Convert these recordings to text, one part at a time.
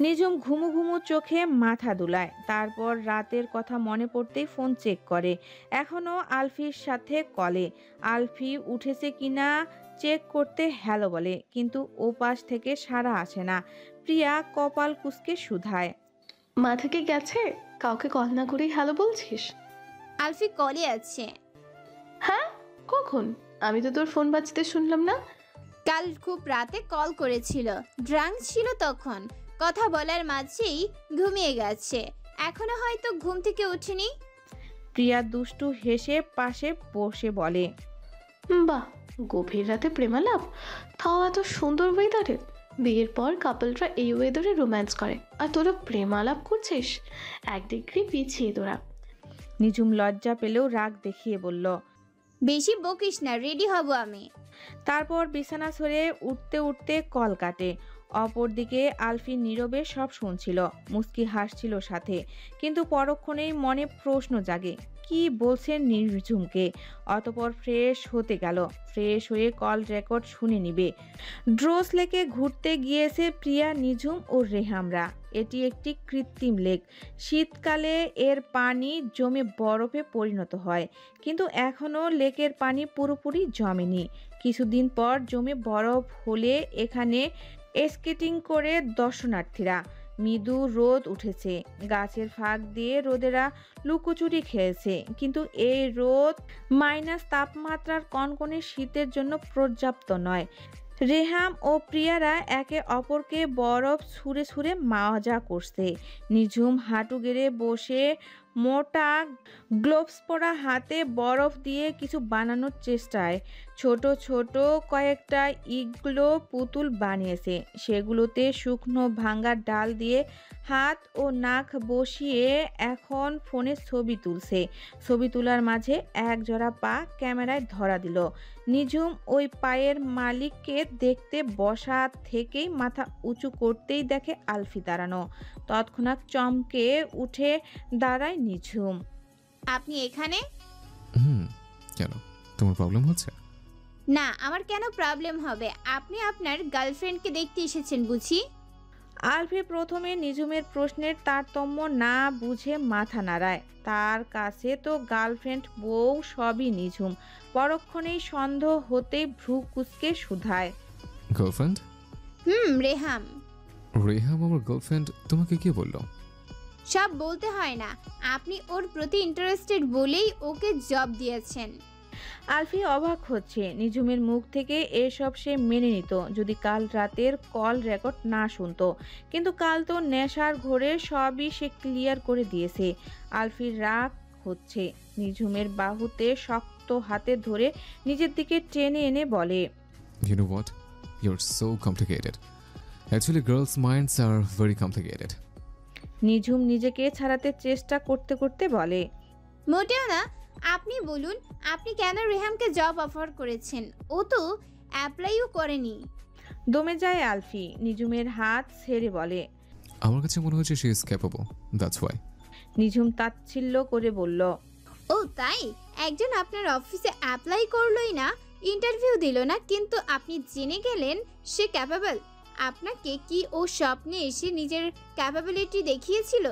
নিঝুম ঘুমু ঘুমু চোখে মাথা দুলায়, তারপর রাতের কথা মনে পড়তেই ফোন চেক করে। এখনো আলফির সাথে কলে। আলফি উঠেছে কিনা চেক করতে হ্যালো বলে, কিন্তু ওপাশ থেকে সাড়া আসে না। প্রিয়া কপাল কুঁচকে শুধায়, মাথা কি গেছে? কাউকে কল না করেই হ্যালো বলছিস? আলফি কলে আছে। হ্যাঁ, কখন? আমি তো তোর ফোন বাজতে শুনলাম না। কাল খুব রাতে কল করেছিল, ড্রাঙ্ক ছিল তখন। কথা বলার মাঝেই ঘুমিয়ে গেছে, এখনো হয়তো ঘুম থেকে উঠিনি। প্রিয়া দুষ্টু হেসে পাশে বসে বলে, বাহ, গভীর রাতে প্রেমালাপ, তাও এত সুন্দর ওয়েদারে। বিয়ের পর কাপলরা এই ওয়েদারে রোম্যান্স করে, আর তোরা প্রেমালাপ করছিস? এক ডিগ্রি পিছিয়ে তোরা। নিঝুম লজ্জা পেলেও রাগ দেখিয়ে বলল, বেশি বকিস না, রেডি হব আমি। তারপর বিছানা সরে উঠতে উঠতে কল কাটে। অপরদিকে আলফি নীরবে সব শুনছিল, মুস্কি হাসছিল সাথে। কিন্তু পরক্ষণেই মনে প্রশ্ন জাগে, কি বলছেন নির্ঝুমকে। অতপর ফ্রেশ হতে গেল। ফ্রেশ হয়ে কল রেকর্ড শুনে নিবে। ড্রোস লেকে ঘুরতে গিয়েছে প্রিয়া, নিঝুম ও রেহামরা। এটি একটি কৃত্রিম লেক। শীতকালে এর পানি জমে বরফে পরিণত হয়, কিন্তু এখনও লেকের পানি পুরোপুরি জমেনি। কিছুদিন পর জমে বরফ হলে এখানে স্কেটিং করে দর্শনার্থীরা। মৃদু রোদ উঠেছে, গাছের ফাঁক দিয়ে রোদেরা লুকোচুরি খেয়েছে, কিন্তু এই রোদ মাইনাস তাপমাত্রার কনকনে শীতের জন্য পর্যাপ্ত নয়। রেহাম ও প্রিয়ারা একে অপরকে বরফ ছুঁড়ে ছুঁড়ে মজা করছে। নিঝুম হাঁটু গেড়ে বসে মোটা গ্লোভস পরা হাতে বরফ দিয়ে কিছু বানানোর চেষ্টায়। ছোট ছোট কয়েকটা ইগলো পুতুল বানিয়েছে, সেগুলোতে শুকনো ভাঙা ডাল দিয়ে হাত ও নাক বসিয়ে এখন ফোনে ছবি তুলছে। ছবি তোলার মাঝে এক জোড়া পা ক্যামেরায় ধরা দিল। নিঝুম ওই পায়ের মালিককে দেখতে বসা থেকেই মাথা উঁচু করতেই দেখে আলফি দাঁড়ানো। তৎক্ষণাৎ চমকে উঠে দাঁড়ায় নিঝুম। আপনি এখানে? কেন, তোমার প্রবলেম হচ্ছে? না, আমার কেন প্রবলেম হবে? আপনি আপনার গার্লফ্রেন্ডকে দেখতে এসেছেন বুঝি? আলফি প্রথমে নিঝুমের প্রশ্নের তারতম্য না বুঝে মাথা নাড়ায়। তার কাছে তো গার্লফ্রেন্ড, বউ সবই নিঝুম। পরক্ষণেই সন্দেহ হতেই ভ্রু কুঁচকে শুধায়, গার্লফ্রেন্ড? রেহাম। রেহাম আমার গার্লফ্রেন্ড তোমাকে কে বললো? সব বলতে হয় না, আপনি ওর প্রতি ইন্টারেস্টেড বলেই ওকে জব দিয়েছেন। আলফি অবাক হচ্ছে। নিঝুমের মুখ থেকে এসব সে মেনে নিত যদি কাল রাতের কল রেকর্ড না শুনতো, কিন্তু কাল তো নেশার ঘোরে সবই সে ক্লিয়ার করে দিয়েছে। আলফির রাগ হচ্ছে। নিঝুমের বাহুতে শক্ত হাতে ধরে নিজের দিকে টেনে এনে বলে, You know what? You're so complicated. Actually, girls' minds are very complicated. নিঝুম নিজেকে ছাড়াতে চেষ্টা করতে করতে বলে, মোটেও না। আপনি বলুন, আপনি কেন রেহামকে জব অফার করেছেন? ও তো অ্যাপ্লাইও করেনি। দমে যায় আলফি। নিঝুমের হাত ছেড়ে বলে, আমার কাছে মনে হচ্ছে she is capable. That's why. নিঝুম তাচ্ছিল্য করে বলল, ও তাই? একজন আপনার অফিসে অ্যাপ্লাই করলোই না, ইন্টারভিউ দিল না, কিন্তু আপনি জেনে গেলেন সে ক্যাপেবল। আপনাকে কি ও স্বপ্নে এসে নিজের ক্যাপাবিলিটি দেখিয়েছিল?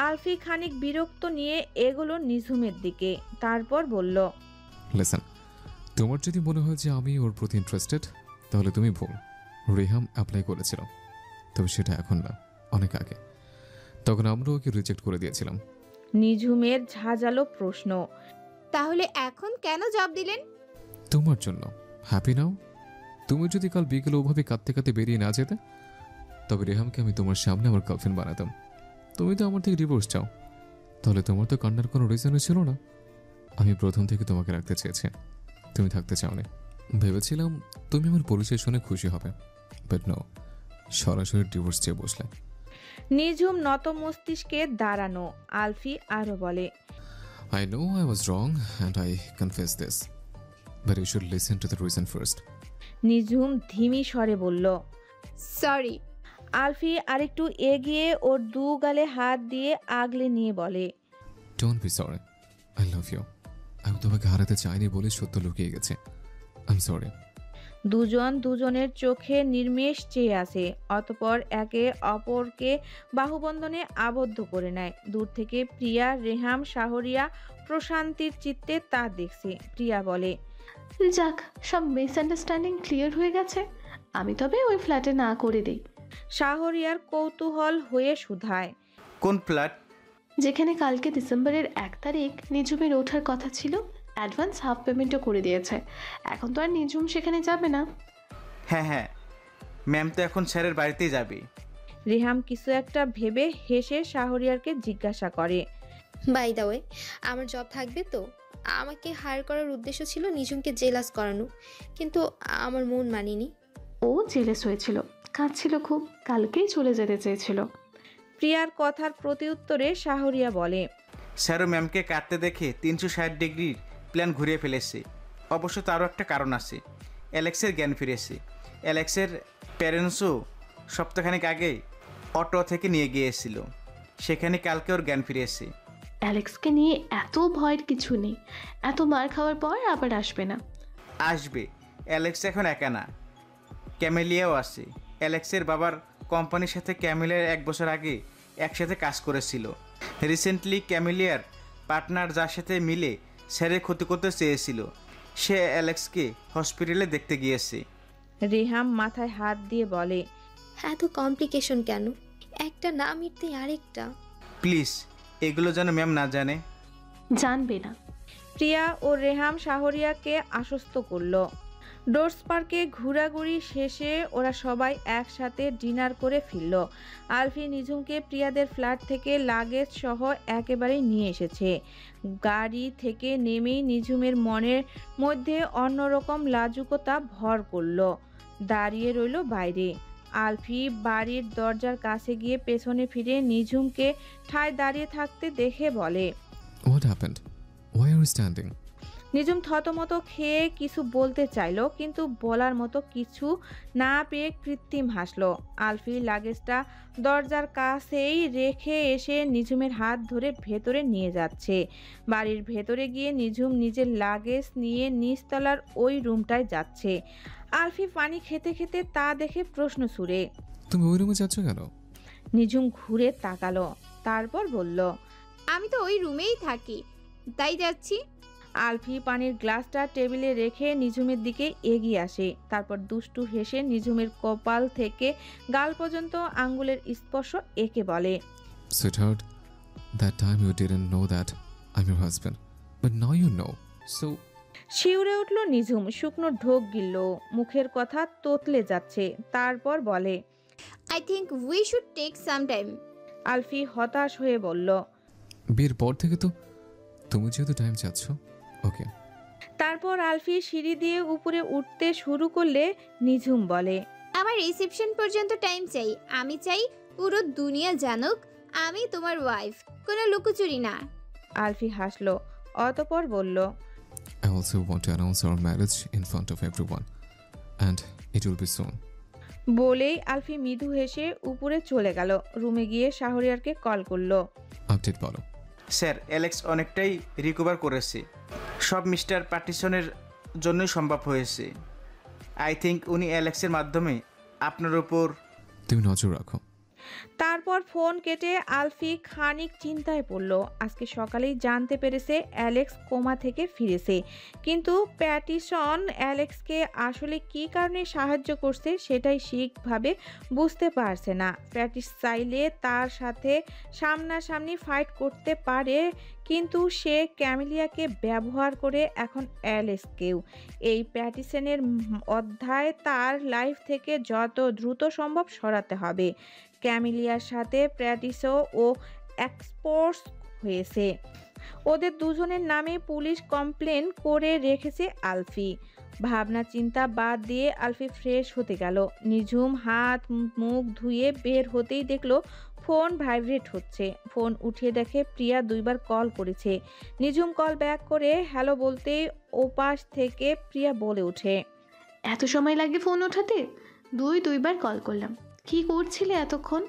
আলফি খানিক বিরক্ত নিয়ে এগোলো নিঝুমের দিকে, তারপর বলল, Listen, তোমার যদি মনে হয় যে আমি ওর প্রতি ইন্টারেস্টেড, তাহলে তুমি ভুল। রেহাম অ্যাপ্লাই করেছিল, তবে সেটা এখন না, অনেক আগে। তখন আমরা ওকে রিজেক্ট করে দিয়েছিলাম। নিঝুমের ঝাঁঝালো প্রশ্ন। তাহলে এখন কেন জব দিলেন? তোমার জন্য। হ্যাপি নাও? তুমি যদি কাল বিকেলে ওভাবে কাঁদতে কাঁদতে বেরিয়ে না যেতে, তবে রেহামকে আমি তোমার সামনে আমার গার্লফ্রেন্ড বানাতাম। তুমি তো আমার থেকে ডিভোর্স চাও, তাহলে তোমার তো কান্নার কোনো রিজনই ছিল না। আমি প্রথম থেকে তোমাকে রাখতে চেয়েছি, তুমি থাকতে চাওনি। ভেবেছিলাম তুমি আমার পরিচয় শুনে খুশি হবে, বাট নো, সরাসরি ডিভোর্স চেয়ে বসলে। নিঝুম নত মস্তিষ্কে দাঁড়ানো। আলফি আরো বলে, I know I was wrong and I confess this. But you should listen to the reason first. নিঝুম ধিমি স্বরে বলল। সরি। আলফি আরেকটু এগিয়ে ওর দু গালে হাত দিয়ে আগলে নিয়ে বলে, Don't be sorry. I love you. আমি তোমাকে হারাতে চাইনি বলে সত্য লুকিয়ে গেছে। I'm sorry. দুজন দুজনের চোখে নির্মেষ চেয়ে আসে, অতপর একে অপরকে বাহুবন্ধনে আবদ্ধ করে নেয়। দূর থেকে প্রিয়া, রেহাম, শাহরিয়া প্রশান্তির চিত্তে তা দেখছে। প্রিয়া বলে, যাক, সব মিসআন্ডারস্ট্যান্ডিং ক্লিয়ার হয়ে গেছে। আমি তবে ওই ফ্ল্যাটে না করে দিই। শাহরিয়ার কৌতূহল হয়ে শুধায়, কোন ফ্ল্যাট? যেখানে কালকে ডিসেম্বরের 1 তারিখ নিঝুমের ওঠার কথা ছিল। অ্যাডভান্স হাফ পেমেন্টও করে দিয়েছে। এখন তো আর নিঝুম সেখানে যাবে না। হ্যাঁ হ্যাঁ, ম্যাম তো এখন স্যারের বাড়িতেই যাবে। রেহাম কিছু একটা ভেবে হেসে শাহরিয়ারকে জিজ্ঞাসা করে, বাই দ্য ওয়ে, আমার জব থাকবে তো? আমাকে হায়ার করার উদ্দেশ্য ছিল নিঝুমকে জেলাস করানো, কিন্তু আমার মন মানিনি। ও জেলেস হয়েছিল, কাঁদছিল খুব, কালকেই চলে যেতে চেয়েছিল। প্রিয়ার কথার প্রতিউত্তরে শাহরিয়া বলে, স্যারও ম্যামকে কাটতে দেখে 360 ডিগ্রির প্ল্যান ঘুরিয়ে ফেলেছে। অবশ্য তারও একটা কারণ আছে, অ্যালেক্সের জ্ঞান ফিরেছে। অ্যালেক্সের প্যারেন্টসও সপ্তাহখানেক আগে অটো থেকে নিয়ে গিয়েছিল, সেখানে কালকে ওর জ্ঞান ফিরেছে। অ্যালেক্সকে নিয়ে এত ভয়ের কিছু নেই। এত মার খাওয়ার পর আবার আসবে না। আসবে। অ্যালেক্স এখন একা না, ক্যামেলিয়াও আছে। অ্যালেক্সের বাবার কোম্পানির সাথে ক্যামেলিয়ার 1 বছর আগে একসাথে কাজ করেছিল। রিসেন্টলি ক্যামেলিয়ার পার্টনার যার সাথে মিলে স্যারের ক্ষতি করতে চেয়েছিল, সে অ্যালেক্সকে হসপিটালে দেখতে গিয়েছে। রেহাম মাথায় হাত দিয়ে বলে, এত কমপ্লিকেশন কেন? একটা না মিটতে আরেকটা। প্লিজ, এগুলো যেন ম্যাম না জানে। জানবে না। প্রিয়া ও রেহাম শাহরিয়াকে আশ্বস্ত করলো। ডোর্স পার্কে ঘোরাঘুরি শেষে ওরা সবাই একসাথে ডিনার করে ফিরল। আলফি নিঝুমকে প্রিয়াদের ফ্ল্যাট থেকে লাগেজ সহ একেবারে নিয়ে এসেছে। গাড়ি থেকে নেমেই নিঝুমের মনের মধ্যে অন্যরকম লাজুকতা ভর করলো। দাঁড়িয়ে রইল বাইরে। আলফি বাড়ির দরজার কাছে গিয়ে পেছনে ফিরে নিঝুমকে ঠায় দাঁড়িয়ে থাকতে দেখে বলে, What happened? Why are you standing? নিঝুম থতমত খেয়ে কিছু বলতে চাইলো, কিন্তু বলার মতো কিছু না পেয়ে কৃত্রিম হাসলো। আলফি লাগেজটা দরজার কাছেই রেখে এসে নিঝুমের হাত ধরে ভেতরে নিয়ে যাচ্ছে। বাড়ির ভেতরে গিয়ে নিঝুম নিজের লাগেজ নিয়ে নিচতলার ওই রুমটায় যাচ্ছে। আলফি পানি খেতে খেতে তা দেখে প্রশ্ন ছুড়ে, তুমি ওই রুমে যাচ্ছ কেন? নিঝুম ঘুরে তাকালো, তারপর বলল, আমি তো ওই রুমেই থাকি, তাই যাচ্ছি। আলফি পানির গ্লাসটা টেবিলে রেখে নিঝুমের দিকে এগিয়ে আসে। তারপর দুষ্টু হেসে নিঝুমের কপাল থেকে গাল পর্যন্ত আঙ্গুলের স্পর্শ এঁকে বলে, Sweetheart, that time you didn't know that I'm your husband. But now you know. So, শিউরে উঠল নিঝুম, শুকনো ঢোক গিলল, মুখের কথা তোতলে যাচ্ছে। তারপর বলে, I think we should take some time. Alfi হতাশ হয়ে বলল, বিয়ের পর থেকে তো তুমি যেহেতু টাইম চাচ্ছ, ওকে। তারপর আলফি সিঁড়ি দিয়ে উপরে উঠতে শুরু করলে নিঝুম বলে, আমার রিসেপশন পর্যন্ত টাইম চাই। আমি চাই পুরো দুনিয়া জানুক আমি তোমার ওয়াইফ, কোনো লুকোচুরি না। আলফি হাসলো, অতপর বলল, I also want to announce our marriage in front of everyone. And it will be soon. বলেই আলফি মৃদু হেসে উপরে চলে গেল। রুমে গিয়ে শাহরিয়ারকে কল করলো। আপডেট বলো। স্যার, অ্যালেক্স অনেকটাই রিকভার করেছে। সব মিস্টার প্যাটিসনের জন্যই সম্ভব হয়েছে। আই থিঙ্ক উনি অ্যালেক্সের মাধ্যমে আপনার উপর। তুমি নজর রাখো। তারপর ফোন কেটে আলফি খানিক চিন্তায় পড়ল। আজকে সকালেই জানতে পেরেছে অ্যালেক্স কোমা থেকে ফিরেছে, কিন্তু প্যাটিসন অ্যালেক্সকে আসলে কী কারণে সাহায্য করছে সেটাই ঠিকভাবে বুঝতে পারছে না। প্যাটিস চাইলে তার সাথে সামনাসামনি ফাইট করতে পারে, কিন্তু সে ক্যামেলিয়াকে ব্যবহার করে এখন অ্যালেক্সকেও। এই প্যাটিসনের অধ্যায় তার লাইফ থেকে যত দ্রুত সম্ভব সরাতে হবে। ক্যামেলিয়ার সাথে প্যাটিসও ও এক্সপোর্টস হয়েছে। ওদের দুজনের নামে পুলিশ কমপ্লেন করে রেখেছে আলফি। ভাবনা চিন্তা বাদ দিয়ে আলফি ফ্রেশ হতে গেল। নিঝুম হাত মুখ ধুয়ে বের হতেই দেখলো ফোন ভাইব্রেট হচ্ছে। ফোন উঠিয়ে দেখে প্রিয়া 2বার কল করেছে। নিঝুম কল ব্যাক করে হ্যালো বলতেই ওপাশ থেকে প্রিয়া বলে ওঠে, এত সময় লাগে ফোন ওঠাতে? দুইবার কল করলাম। কি করছিলে এতক্ষণ?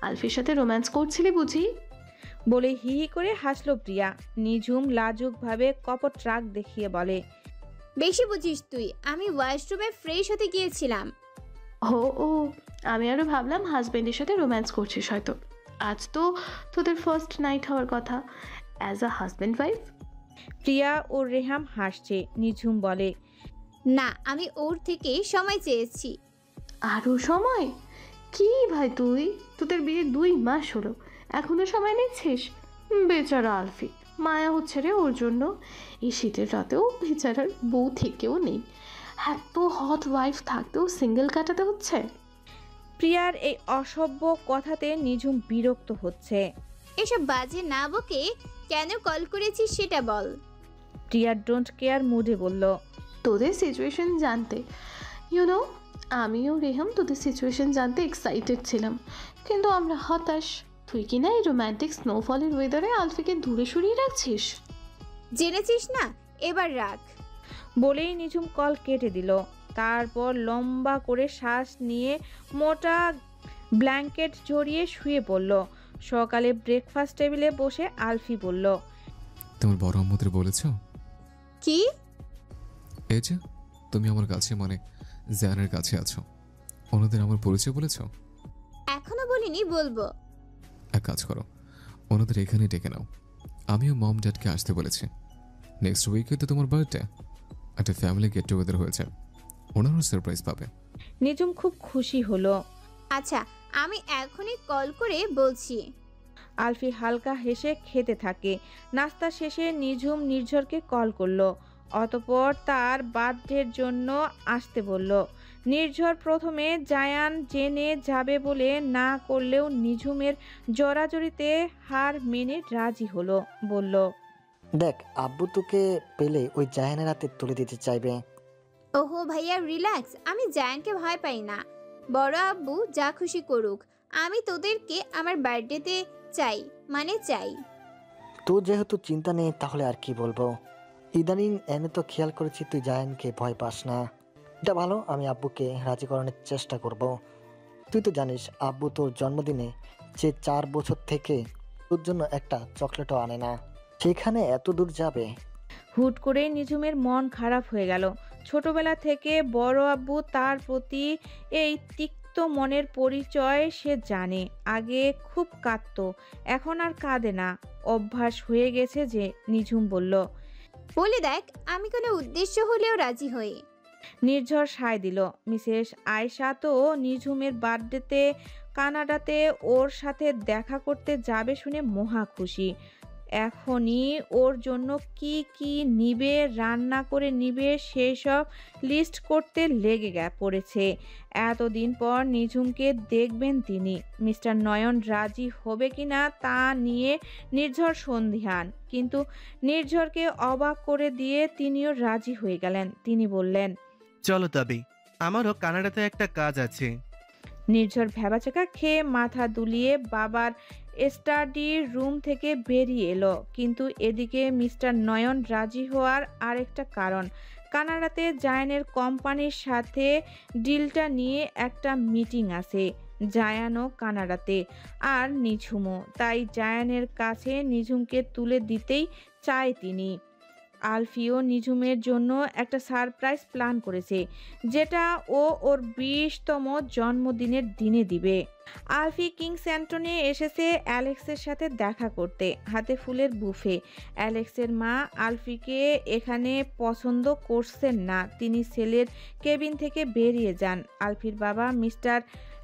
আলফির সাথে রোম্যান্স করছিলে বুঝি? বলে হি হি করে হাসলো প্রিয়া। নিঝুম লাজুকভাবে কপট রাগ দেখিয়ে বলে, বেশি বুঝিস তুই, আমি ওয়াশরুমে ফ্রেশ হতে গিয়েছিলাম। ও, আমি আরো ভাবলাম হাজবেন্ডের সাথে রোম্যান্স করছিস হয়তো। আজ তো তোদের ফার্স্ট নাইট হওয়ার কথা, অ্যাজ আ হাজব্যান্ড ওয়াইফ। প্রিয়া ও রেহাম হাসছে। নিঝুম বলে, না, আমি ওর থেকে সময় চেয়েছি। আরো সময়? কি ভাই তুই, তোদের বিয়ে 2 মাস হলো, এখনো সময় নিচ্ছিস? বেচারা আলফি, মায়া হচ্ছে রে ওর জন্য। এই শীতের রাতেও বেচারার বউ থেকেও নেই, এত হট ওয়াইফ থাকতেও সিঙ্গেল কাটাতে হচ্ছে। প্রিয়ার এই অসভ্য কথাতে নিঝুম বিরক্ত হচ্ছে। এসব বাজে না বকে কেন কল করেছিস সেটা বল। প্রিয়া ডোন্ট কেয়ার মুডে বলল, তোদের সিচুয়েশন জানতে, ইউনো, আমিও রেহাম তোদের সিচুয়েশন জানতে এক্সাইটেড ছিলাম, কিন্তু আমরা হতাশ। তুই কি না এই রোম্যান্টিক স্নোফলের ওয়েদারে আলফিকে দূরে সরিয়ে রাখছিস? জেনেছিস না, এবার রাখ। বলেই নিঝুম কল কেটে দিল। তারপর লম্বা করে শ্বাস নিয়ে মোটা ব্ল্যাঙ্কেট জড়িয়ে শুয়ে পড়ল। সকালে ব্রেকফাস্ট টেবিলে বসে আলফি বলল, তোমার বড় আম্মুদের বলেছ? কি? এই যে তুমি আমার কাছে মানে জায়ানের কাছে আছো, ওনাদের আমার পরিচয় বলেছ? এখনো বলিনি, বলবো। এক কাজ করো, ওনাদের এখানে ডেকে নাও। আমিও মম ড্যাডকে আসতে বলেছি। নেক্সট উইকে তো তোমার বার্থডে, একটা ফ্যামিলি গেট টুগেদার হয়েছে, ওনারও সারপ্রাইজ পাবে। নিঝুম খুব খুশি হলো। আচ্ছা, আমি এখনই কল করে বলছি। আলফি হালকা হেসে খেতে থাকে। নাস্তা শেষে নিঝুম নির্ঝরকে কল করলো। অতঃপর তার বার্থডের জন্য আসতে বলল। নির্ঝর প্রথমে জায়ান জেনে যাবে বলে না করলেও নিঝুমের জড়াজড়িতে হার মেনে রাজি হলো। বলল, দেখ, আব্বু তোকে পেলে ওই জাহানের হাতে তুলে দিতে চাইবে। ওহো ভাইয়া রিল্যাক্স, আমি জায়ানকে ভয় পাই না। বড় আব্বু যা খুশি করুক, আমি তোদেরকে আমার বার্থডেতে চাই, মানে চাই। তোর যেহেতু চিন্তা নেই তাহলে আর কি বলবো। ইদানিং এনে তো খেয়াল করেছি তুই জাহানকে ভয় পাস না। এটা ভালো, আমি আব্বুকে রাজি করানোর চেষ্টা করব। তুই তো জানিস আব্বু তোর জন্মদিনে যে 4 বছর থেকে তোর জন্য একটা চকলেটও আনে না, সেখানে এত দূর যাবে। হুট করে নিঝুমের মন খারাপ হয়ে গেল। ছোটবেলা থেকে বড় আব্বু তার প্রতি এই তিক্ত মনের পরিচয় সে জানে। আগে খুব কাঁদতো, এখন আর কাঁদে না, অভ্যাস হয়ে গেছে যে। নিঝুম বলল, বলে দেখ, আমি কোনো উদ্দেশ্য হলেও রাজি হই। নির্ঝর সায় দিল। মিসেস আয়েশা তো নিঝুমের বার্থডেতে কানাডাতে ওর সাথে দেখা করতে যাবে শুনে মহা খুশি। এখনই ওর জন্য কি কি নিবে, রান্না করে নিবে, সেই সব লিস্ট করতে লেগে পড়েছে। এতদিন পর নিঝুমকে দেখবেন তিনি। মিস্টার নয়ন রাজি হবে কিনা তা নিয়ে নির্ঝর সন্দিহান, কিন্তু নির্ঝরকে অবাক করে দিয়ে তিনিও রাজি হয়ে গেলেন। তিনি বললেন, চলো তবে, আমারও কানাডাতে একটা কাজ আছে। নির্ঝর ভ্যাবাচাকা খেয়ে মাথা দুলিয়ে বাবার স্টাডি রুম থেকে বেরিয়ে এলো। কিন্তু এদিকে মিস্টার নয়ন রাজি হওয়ার আরেকটা কারণ, কানাডাতে জায়ানের কোম্পানির সাথে ডিলটা নিয়ে একটা মিটিং আছে। জায়ানও কানাডাতে, আর নিঝুমও, তাই জায়ানের কাছে নিঝুমকে তুলে দিতেই চায় তিনি। আলফিও নিঝুমের জন্য একটা সারপ্রাইজ প্ল্যান করেছে, যেটা ও ওর 20তম জন্মদিনের দিনে দিবে। আলফি কিংস অ্যান্টনে এসেছে অ্যালেক্সের সাথে দেখা করতে, হাতে ফুলের বুফে। অ্যালেক্সের মা আলফিকে এখানে পছন্দ করছেন না, তিনি সেলের কেবিন থেকে বেরিয়ে যান। আলফির বাবা মিস্টার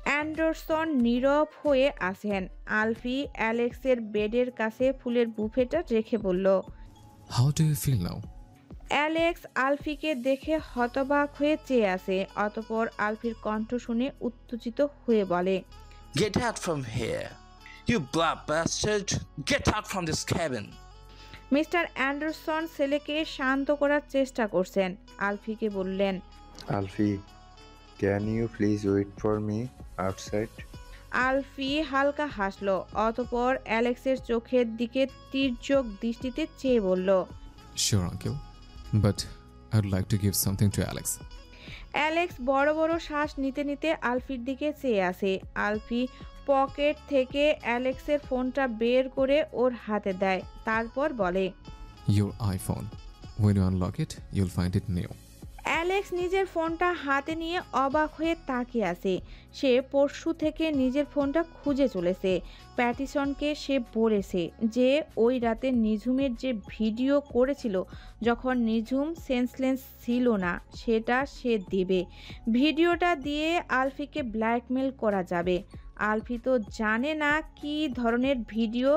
অ্যান্ডারসন নীরব হয়ে আছেন। আলফি অ্যালেক্সের বেডের কাছে ফুলের বুফেটা রেখে বলল, how do you feel now? Alex আলফিকে দেখে হতবাক হয়ে চেয়ে আছে। অতঃপর আলফির কণ্ঠ শুনে উত্তেজিত হয়ে বলে, Get out from here, you black bastard! Get out from this cabin! Mister Anderson ছেলেকে শান্ত করার চেষ্টা করছেন। আলফিকে বললেন, Alfie, can you please wait for me outside? আলফি হালকা হাসলো, অতঃপর অ্যালেক্সের চোখের দিকে তীর্যক দৃষ্টিতে চেয়ে বলল, Sure, uncle. But I'd like to give something to Alex. Alex বড় বড় শ্বাস নিতে নিতে আলফির দিকে চেয়ে আসে। আলফি পকেট থেকে অ্যালেক্সের ফোনটা বের করে ওর হাতে দেয়, তারপর বলে, Your iPhone. When you unlock it, you'll find it new. Alex নিজের ফোনটা হাতে নিয়ে অবাক হয়ে তাকিয়ে আছে। সে পরশু থেকে নিজের ফোনটা খুঁজে চলেছে। প্যাটিসনকে সে বলেছে যে ওই রাতে নিঝুমের যে ভিডিও করেছিল যখন নিঝুম সেন্সলেস ছিল না, সেটা সে দেবে। ভিডিওটা দিয়ে আলফিকে ব্ল্যাকমেল করা যাবে। আলফি তো জানে না কী ধরনের ভিডিও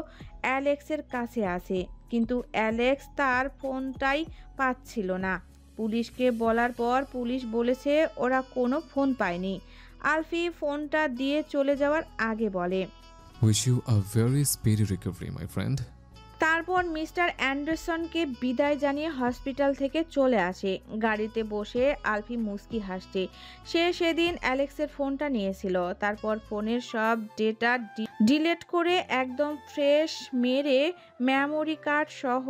অ্যালেক্সের কাছে আছে, কিন্তু অ্যালেক্স তার ফোনটাই পাচ্ছিল না। পুলিশকে বলার পর পুলিশ বলেছে ওরা কোনো ফোন পায়নি। আলফি ফোনটা দিয়ে চলে যাওয়ার আগে বলে, Wish you a very speedy recovery, my friend. তারপর মিস্টার অ্যান্ডারসনকে বিদায় জানিয়ে হসপিটাল থেকে চলে আসে। গাড়িতে বসে আলফি মুস্কি হাসছে। সে সেদিন অ্যালেক্সের ফোনটা নিয়েছিল, তারপর ফোনের সব ডেটা ডিলিট করে একদম ফ্রেশ মেরে মেমোরি কার্ড সহ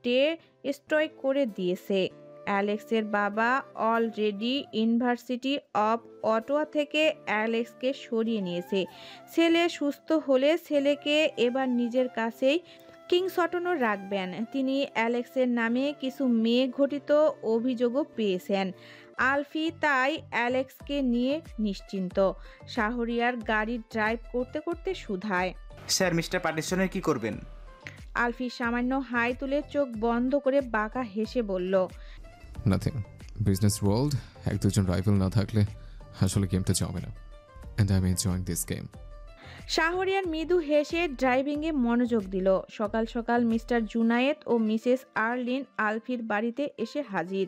ডেস্ট্রয় করে দিয়েছে। অ্যালেক্সের বাবা অলরেডি ইউনিভার্সিটি অফ অটোয়া থেকে অ্যালেক্সকে সরিয়ে নিয়েছে। ছেলে সুস্থ হলে ছেলেকে এবার নিজের কাছেই কিংসটনও রাখবেন। তিনি অ্যালেক্সের নামে কিছু মেয়ে ঘটিত অভিযোগও পেয়েছেন। আলফি তাই অ্যালেক্সকে নিয়ে নিশ্চিন্ত। শাহরিয়ার গাড়ি ড্রাইভ করতে করতে শুধায়, স্যার, মিস্টার প্যাটিসনের কি করবেন? আলফি সামান্য হাই তুলে চোখ বন্ধ করে বাঁকা হেসে বলল, Nothing. Business world, এক দুজন রাইভেল না থাকলে আসলে গেমটা জমে না। And I'm enjoying this game. Shahriar মৃদু হেসে ড্রাইভিংয়ে মনোযোগ দিল। সকাল সকাল মিস্টার জুনায়েদ ও মিসেস আর্লিন আলফির বাড়িতে এসে হাজির।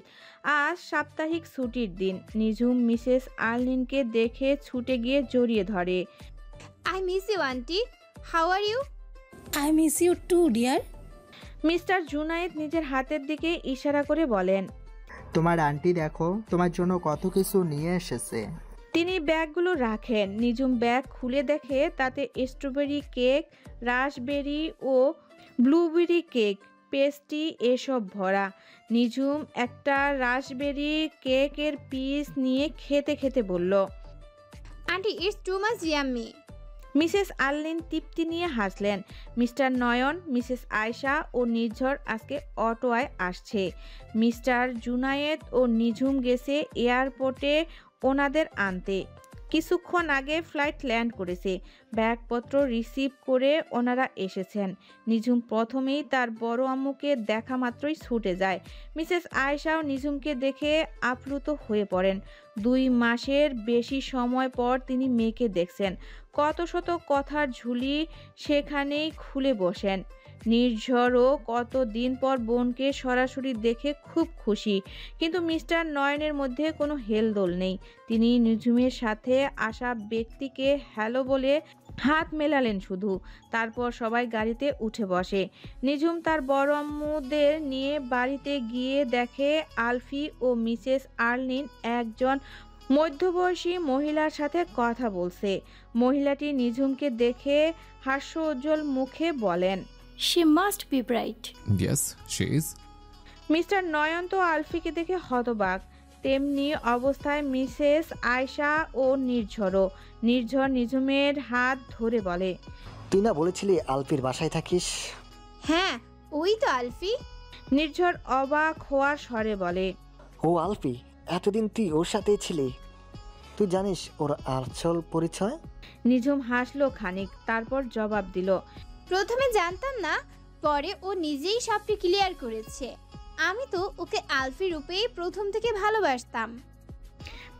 আজ সাপ্তাহিক ছুটির দিন। নিঝুম মিসেস আর্লিনকে দেখে ছুটে গিয়ে জড়িয়ে ধরে। I miss you aunty, how are you? I miss you too, dear. Mister Junaid নিজের হাতের দিকে ইশারা করে বলেন, তোমার আন্টি দেখো তোমার জন্য কত কিছু নিয়ে এসেছে। তিনি ব্যাগগুলো রাখেন। নিঝুম ব্যাগ খুলে দেখে তাতে স্ট্রবেরি কেক, রাসবেরি ও ব্লুবেরি কেক, পেস্ট্রি এসব ভরা। নিঝুম একটা রাসবেরি কেকের পিস নিয়ে খেতে খেতে বলল, aunty, it's too much yummy. Mrs Arlene তৃপ্তি নিয়ে হাসলেন। মিস্টার নয়ন, মিসেস আয়শা ও নির্ঝর আজকে অটোয় আসছে। মিস্টার জুনায়েদ ও নিঝুম গেছে এয়ারপোর্টে ওনাদের আনতে। কিছুক্ষণ আগে ফ্লাইট ল্যান্ড করেছে। ব্যাগপত্র রিসিভ করে ওনারা এসেছেন। নিঝুম প্রথমেই তার বড় আম্মুকে দেখা মাত্রই ছুটে যায়। মিসেস আয়েশাও নিঝুমকে দেখে আপ্লুত হয়ে পড়েন। 2 মাসের বেশি সময় পর তিনি মেয়েকে দেখছেন। কত শত কথার ঝুলি সেখানেই খুলে বসেন। নির্ঝরও কতদিন পর বোনকে সরাসরি দেখে খুব খুশি, কিন্তু মিস্টার নয়নের মধ্যে কোনো হেলদোল নেই। তিনি নিঝুমের সাথে আসা ব্যক্তিকে হ্যালো বলে হাত মেলালেন শুধু। তারপর সবাই গাড়িতে উঠে বসে। নিঝুম তার বড় আম্মুদের নিয়ে বাড়িতে গিয়ে দেখে আলফি ও মিসেস আর্লিন একজন মধ্যবয়সী মহিলার সাথে কথা বলছে। মহিলাটি নিঝুমকে দেখে হাস্যোজ্জ্বল মুখে বলেন, She must be bright. Yes, she is. Mr Nayan তো আলফিকে দেখে হতবাক। তেমনি অবস্থায় মিসেস আয়শা ও নির্ঝরও। নির্ঝর নিঝুমের হাত ধরে বলে, তুই না বলেছিলি আলফির বাসায় থাকিস? হ্যাঁ, ওই তো আলফি। নির্ঝর অবাক হওয়ার স্বরে বলে, ও আলফি, এতদিন তুই ওর সাথেই ছিলি? তুই জানিস ওর আসল পরিচয়? নিঝুম হাসলো খানিক, তারপর জবাব দিল, প্রথমে জানতাম না, পরে ও নিজেই সবটি ক্লিয়ার করেছে। আমি তো ওকে আলফি রূপেই প্রথম থেকে ভালোবাসতাম।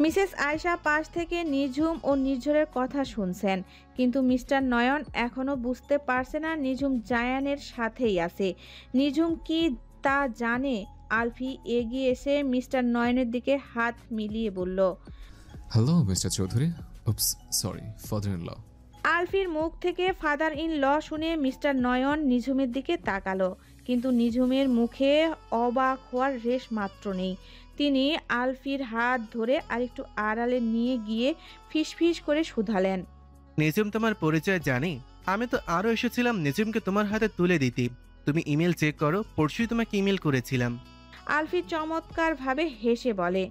মিসেস আয়শা পাশ থেকে নিঝুম ও নির্ঝরের কথা শুনছেন, কিন্তু মিস্টার নয়ন এখনো বুঝতে পারছে না নিঝুম জায়ানের সাথেই আছে। নিঝুম কি তা জানে? আলফি এগিয়ে এসে মিস্টার নয়নের দিকে হাত মিলিয়ে বলল, Hello, Mr. Chaudhary. Oops, sorry, father-in-law. আলফির মুখ থেকে ফাদার ইন ল শুনে মিস্টার নয়ন নিঝুমের দিকে তাকালো, কিন্তু নিঝুমের মুখে অবাক হওয়ার রেশ মাত্র নেই। তিনি আলফির হাত ধরে আরেকটু আড়ালে নিয়ে গিয়ে ফিসফিস করে শুধালেন, নিজুম তোমার পরিচয় জানি? আমি তো আরও এসেছিলাম নিজুমকে তোমার হাতে তুলে দিতে। তুমি ইমেল চেক করো, পরশুই তোমাকে ইমেল করেছিলাম। আলফি চমৎকারভাবে হেসে বলে,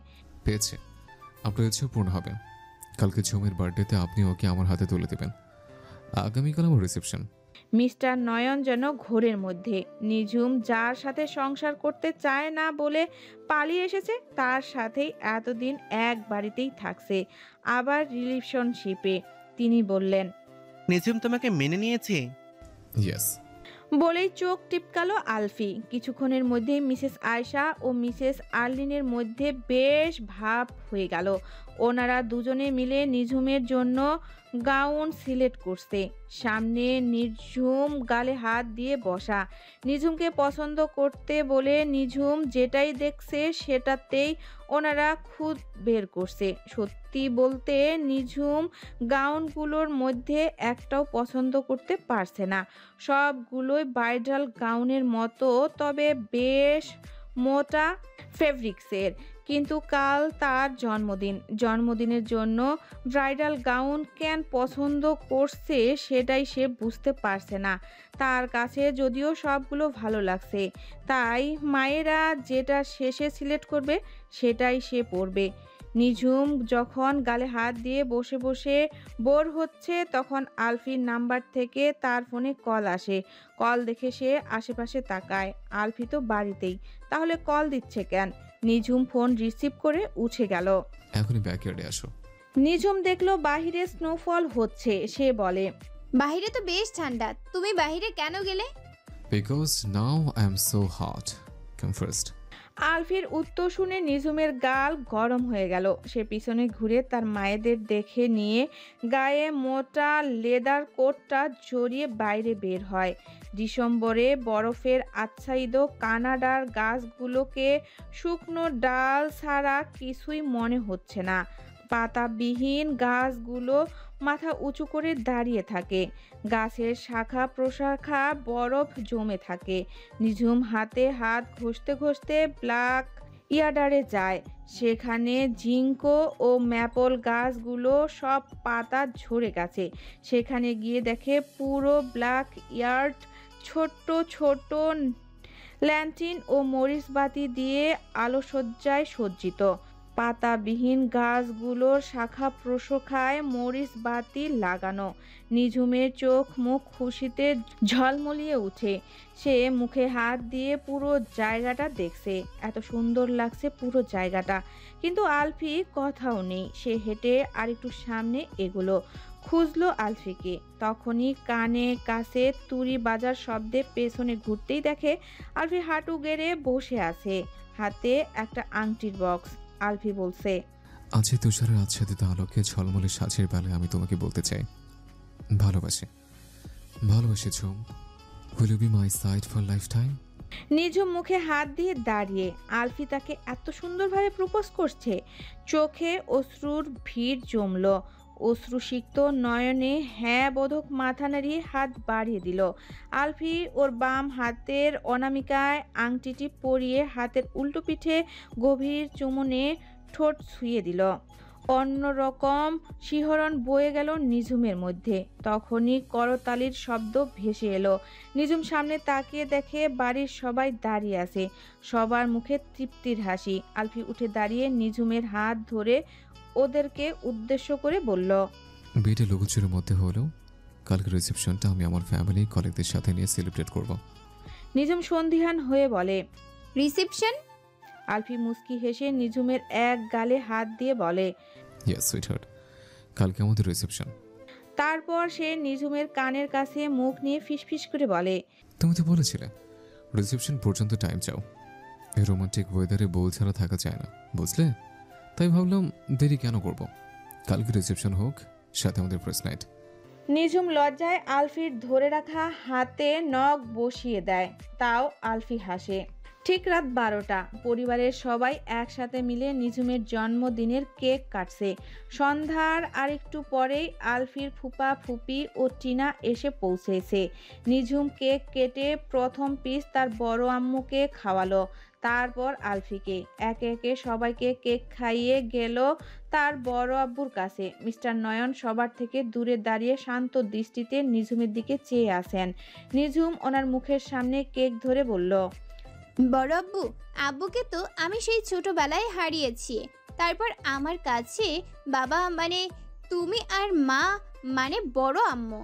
পেয়েছে, আপনার ইচ্ছেও পূর্ণ হবে। কালকে ঝুমের বার্থডেতে আপনি ওকে আমার হাতে তুলে দেবেন। আগামীকাল আমার রিসেপশন। মিস্টার নয়ন যেন ঘোরের মধ্যে। নিঝুম যার সাথে সংসার করতে চায় না বলে পালিয়ে এসেছে, তার সাথেই এতদিন এক বাড়িতেই থাকছে, আবার রিলেশনশিপে। তিনি বললেন, নিজুম তোমাকে মেনে নিয়েছে? ইয়েস। বলেই চোখ টিপকালো আলফি। কিছুক্ষণের মধ্যেই মিসেস আয়শা ও মিসেস আর্লিনের মধ্যে বেশ ভাব হয়ে গেল। ওনারা দুজনে মিলে নিঝুমের জন্য গাউন সিলেক্ট করছে। সামনে নিঝুম গালে হাত দিয়ে বসা। নিঝুমকে পছন্দ করতে বলে নিঝুম যেটাই দেখছে সেটাতেই ওনারা খুদ বের করছে। সত্যি বলতে নিঝুম গাউনগুলোর মধ্যে একটাও পছন্দ করতে পারছে না। সবগুলোই ব্রাইডাল গাউনের মতো, তবে বেশ মোটা ফেব্রিক্সের। কিন্তু কাল তার জন্মদিনের জন্য ব্রাইডাল গাউন কেন পছন্দ করছে সেটাই সে বুঝতে পারছে না। তার কাছে যদিও সবগুলো ভালো লাগছে, তাই মায়েরা যেটা শেষে সিলেক্ট করবে সেটাই সে পরবে। নিঝুম যখন গালে হাত দিয়ে বসে বসে বোর হচ্ছে, তখন আলফির নাম্বার থেকে তার ফোনে কল আসে। কল দেখে সে আশেপাশে তাকায়। আলফি তো বাড়িতেই, তাহলে কল দিচ্ছে কেন? নিঝুম ফোন রিসিভ করে উঠে গেল। এখনই ব্যাকইয়ার্ডে আসো। নিঝুম দেখলো বাহিরে স্নোফল হচ্ছে। সে বলে, বাইরে তো বেশ ঠান্ডা, তুমি বাইরে কেন গেলে? Because now I am so hot. Come first. আলফির উত্তর শুনে নিঝুমের গাল গরম হয়ে গেল। সে পিছনে ঘুরে তার মায়েদের দেখে নিয়ে গায়ে মোটা লেদার কোটটা জড়িয়ে বাইরে বের হয়। ডিসেম্বরে বরফের আচ্ছাদিত কানাডার গাছগুলোকে শুকনো ডাল ছাড়া কিছুই মনে হচ্ছে না। পাতাবিহীন গাছগুলো মাথা উঁচু করে দাঁড়িয়ে থাকে। গাছের শাখা প্রশাখা বরফ জমে থাকে। নিঝুম হাতে হাত ঘষতে ঘষতে ব্ল্যাক ইয়ার্ডারে যায়। সেখানে জিঙ্কো ও ম্যাপল গাছগুলো সব পাতা ঝরে গেছে। সেখানে গিয়ে দেখে পুরো ব্ল্যাক ইয়ার্ড ছোট্ট ছোট ল্যান্টিন ও মরিচ বাতি দিয়ে আলোসজ্জায় সজ্জিত। পাতাবিহীন গাছগুলোর শাখা প্রশাখায় মরিচ বাতি লাগানো। নিঝুমের চোখ মুখ খুশিতে ঝলমলিয়ে উঠে। সে মুখে হাত দিয়ে পুরো জায়গাটা দেখছে। এত সুন্দর লাগছে পুরো জায়গাটা। কিন্তু আলফি কথাও নেই। সে হেঁটে আরেকটু সামনে এগোলো, খুঁজলো আলফিকে। তখনই কানে কাছে তুড়ি বাজার শব্দে পেছনে ঘুরতেই দেখে আলফি হাঁটু গেড়ে বসে আছে, হাতে একটা আংটির বক্স। আলফি বলছে, আজ এই তুষারের আচ্ছাদিত আলোকে ঝলমলে সাজের বেলায় আমি তোমাকে বলতে চাই, ভালোবাসি। ভালোবাসি Jhum. Will you be my side for lifetime? Nijhum মুখে হাত দিয়ে দাঁড়িয়ে। আলফি তাকে এত সুন্দরভাবে প্রপোজ করছে। চোখে অশ্রুর ভিড় জমলো। অশ্রুসিক্ত নয়নে হ্যাঁ বোধক মাথা নাড়িয়ে হাত বাড়িয়ে দিল। আলফি ওর বাম হাতের অনামিকায় আংটিটি পরিয়ে হাতের উল্টো পিঠে গভীর চুমুনে ঠোঁট ছুঁয়ে দিল। অন্যরকম শিহরণ বয়ে গেল নিঝুমের মধ্যে। তখনই করতালির শব্দ ভেসে এলো। নিঝুম সামনে তাকিয়ে দেখে বাড়ির সবাই দাঁড়িয়ে আছে, সবার মুখে তৃপ্তির হাসি। আলফি উঠে দাঁড়িয়ে নিঝুমের হাত ধরে ওদেরকে উদ্দেশ্য করে বলল, বিয়েটা লুকোচুরির মধ্যে হলেও কালকে রিসেপশনটা আমি আমার ফ্যামিলি কলিগদের সাথে নিয়ে সেলিব্রেট করব। নিঝুম সন্দিহান হয়ে বলে, রিসেপশন? আলফি মুস্কি হেসে নিঝুমের এক গালে হাত দিয়ে বলে, ইয়েস সুইটহার্ট, কালকে আমাদের রিসেপশন। তারপর সে নিঝুমের কানের কাছে মুখ নিয়ে ফিসফিস করে বলে, তুমি তো বলেছিলে রিসেপশন পর্যন্ত টাইম চাও। এই রোমান্টিক ওয়েদারে বউ ছাড়া থাকা যায় না, বুঝলে? তাই ভাবলাম দেরি কেন করব, কালকে রিসেপশন হোক, সাথে আমাদের ফার্স্ট নাইট। নিঝুম লজ্জায় আলফির ধরে রাখা হাতে নখ বসিয়ে দেয়। তাও আলফি হাসে। ঠিক রাত 12টা। পরিবারের সবাই একসাথে মিলে নিঝুমের জন্মদিনের কেক কাটছে। সন্ধ্যার আরেকটু পরেই আলফির ফুপা ফুপি ও টিনা এসে পৌঁছেছে। নিঝুম কেক কেটে প্রথম পিস তার বড় আম্মুকে খাওয়ালো। তারপর আলফিকে। একে একে সবাইকে কেক খাইয়ে গেল তার বড় আব্বুর কাছে। মিস্টার নয়ন সবার থেকে দূরে দাঁড়িয়ে শান্ত দৃষ্টিতে নিঝুমের দিকে চেয়ে আছেন। নিঝুম ওনার মুখের সামনে কেক ধরে বলল, বড় আব্বু, আব্বুকে তো আমি সেই ছোটবেলায় হারিয়েছি। তারপর আমার কাছে বাবা মানে তুমি আর মা মানে বড় আম্মু।